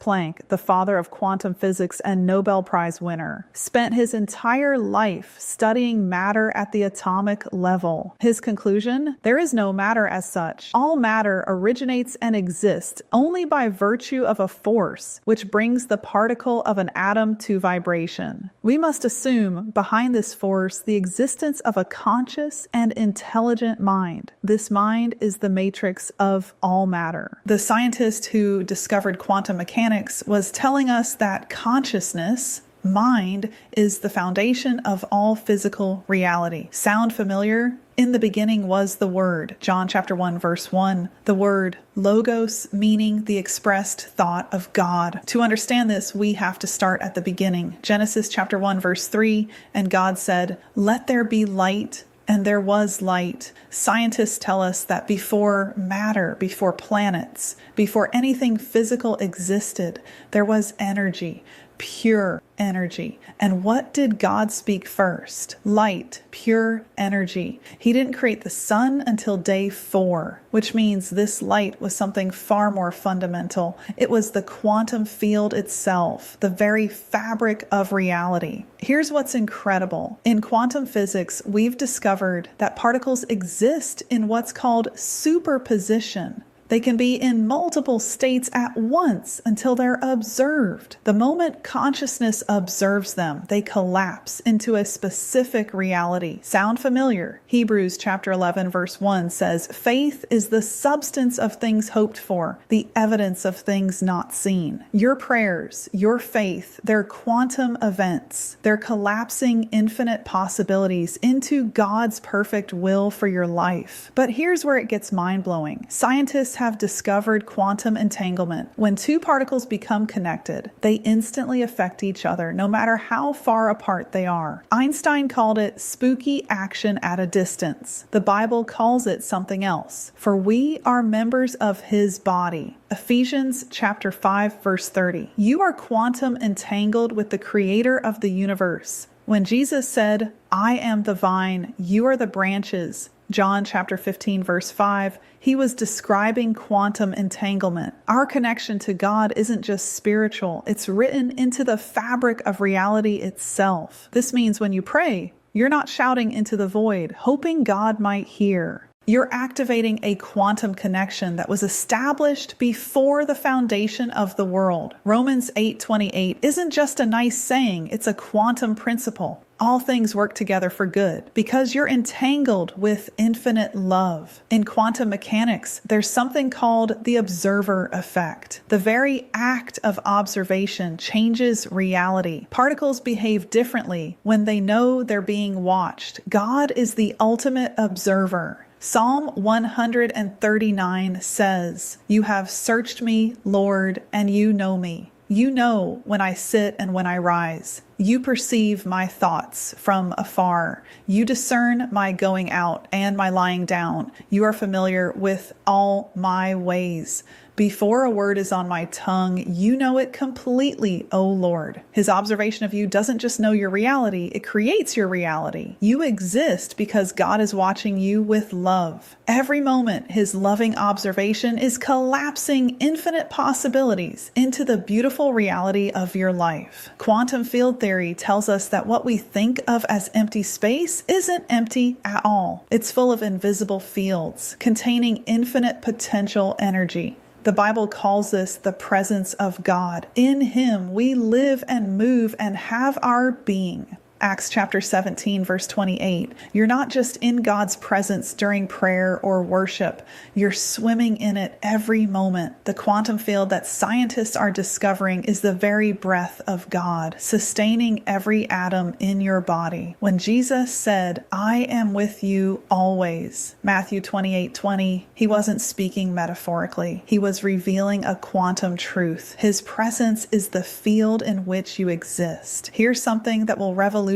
Planck, the father of quantum physics and Nobel Prize winner, spent his entire life studying matter at the atomic level. His conclusion? There is no matter as such. All matter originates and exists only by virtue of a force which brings the particle of an atom to vibration. We must assume behind this force the existence of a conscious and intelligent mind. This mind is the matrix of all matter. The scientist who discovered quantum mechanics was telling us that consciousness, mind, is the foundation of all physical reality. Sound familiar? In the beginning was the Word. John chapter 1 verse 1. The word logos, meaning the expressed thought of God. To understand this, we have to start at the beginning. Genesis chapter 1 verse 3, and God said, "Let there be light." And there was light. Scientists tell us that before matter, before planets, before anything physical existed, there was energy, pure energy. And what did God speak first? Light, pure energy. He didn't create the sun until day 4, which means this light was something far more fundamental. It was the quantum field itself, the very fabric of reality. Here's what's incredible. In quantum physics, we've discovered that particles exist in what's called superposition. They can be in multiple states at once until they're observed. The moment consciousness observes them, they collapse into a specific reality. Sound familiar? Hebrews chapter 11 verse 1 says, "Faith is the substance of things hoped for, the evidence of things not seen." Your prayers, your faith, they're quantum events. They're collapsing infinite possibilities into God's perfect will for your life. But here's where it gets mind-blowing. Scientists have discovered quantum entanglement. When two particles become connected, they instantly affect each other, no matter how far apart they are. Einstein called it spooky action at a distance. The Bible calls it something else. For we are members of his body. Ephesians chapter 5 verse 30. You are quantum entangled with the creator of the universe. When Jesus said, "I am the vine, you are the branches," John chapter 15 verse 5, he was describing quantum entanglement. Our connection to God isn't just spiritual, it's written into the fabric of reality itself. This means when you pray, you're not shouting into the void, hoping God might hear. You're activating a quantum connection that was established before the foundation of the world. Romans 8:28 isn't just a nice saying, it's a quantum principle. All things work together for good because you're entangled with infinite love. In quantum mechanics, there's something called the observer effect. The very act of observation changes reality. Particles behave differently when they know they're being watched. God is the ultimate observer. Psalm 139 says, "You have searched me, Lord, and you know me. You know when I sit and when I rise. You perceive my thoughts from afar. You discern my going out and my lying down. You are familiar with all my ways. Before a word is on my tongue, you know it completely, O Lord." His observation of you doesn't just know your reality, it creates your reality. You exist because God is watching you with love. Every moment, his loving observation is collapsing infinite possibilities into the beautiful reality of your life. Quantum field theory tells us that what we think of as empty space isn't empty at all. It's full of invisible fields containing infinite potential energy. The Bible calls this the presence of God. In him we live and move and have our being. Acts chapter 17 verse 28. You're not just in God's presence during prayer or worship. You're swimming in it every moment. The quantum field that scientists are discovering is the very breath of God, sustaining every atom in your body. When Jesus said, "I am with you always," Matthew 28:20, he wasn't speaking metaphorically. He was revealing a quantum truth. His presence is the field in which you exist. Here's something that will revolutionize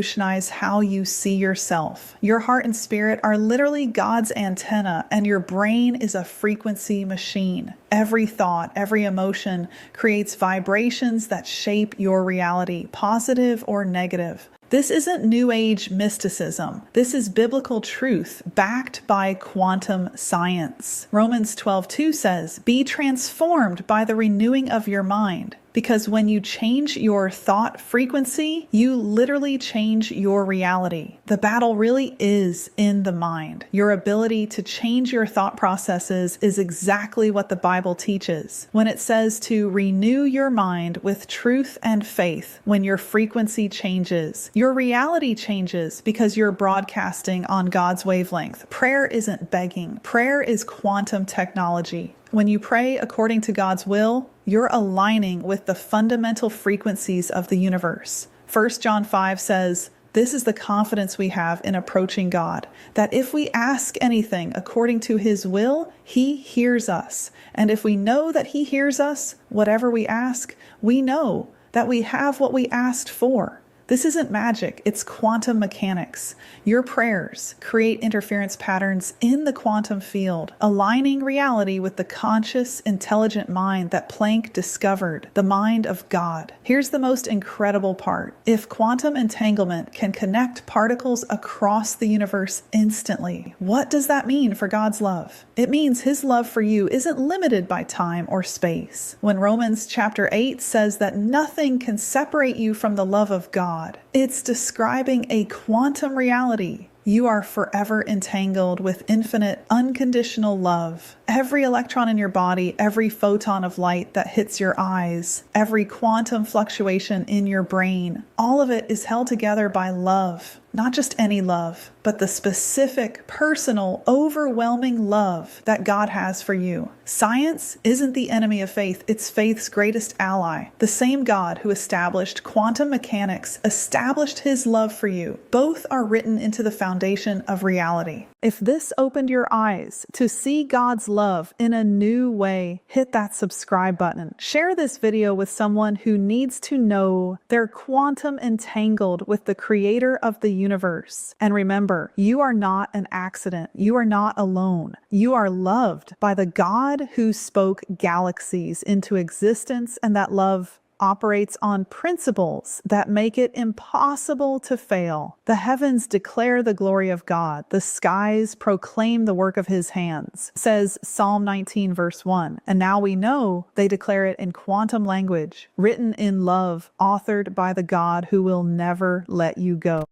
how you see yourself. Your heart and spirit are literally God's antenna, and your brain is a frequency machine. Every thought, every emotion creates vibrations that shape your reality, positive or negative. This isn't New Age mysticism. This is biblical truth backed by quantum science. Romans 12:2 says, "Be transformed by the renewing of your mind." Because when you change your thought frequency, you literally change your reality. The battle really is in the mind. Your ability to change your thought processes is exactly what the Bible teaches when it says to renew your mind with truth and faith. When your frequency changes, your reality changes because you're broadcasting on God's wavelength. Prayer isn't begging. Prayer is quantum technology. When you pray according to God's will, you're aligning with the fundamental frequencies of the universe. 1 John 5 says, "This is the confidence we have in approaching God, that if we ask anything according to His will, He hears us. And if we know that He hears us, whatever we ask, we know that we have what we asked for." This isn't magic, it's quantum mechanics. Your prayers create interference patterns in the quantum field, aligning reality with the conscious, intelligent mind that Planck discovered, the mind of God. Here's the most incredible part. If quantum entanglement can connect particles across the universe instantly, what does that mean for God's love? It means His love for you isn't limited by time or space. When Romans chapter 8 says that nothing can separate you from the love of God, it's describing a quantum reality. You are forever entangled with infinite, unconditional love. Every electron in your body, every photon of light that hits your eyes, every quantum fluctuation in your brain, all of it is held together by love. Not just any love, but the specific, personal, overwhelming love that God has for you. Science isn't the enemy of faith, it's faith's greatest ally. The same God who established quantum mechanics established His love for you. Both are written into the foundation of reality. If this opened your eyes to see God's love in a new way, hit that subscribe button. Share this video with someone who needs to know they're quantum entangled with the Creator of the universe. And remember, you are not an accident. You are not alone. You are loved by the God who spoke galaxies into existence, and that love operates on principles that make it impossible to fail. The heavens declare the glory of God. The skies proclaim the work of His hands, says Psalm 19 verse 1. And now we know they declare it in quantum language, written in love, authored by the God who will never let you go.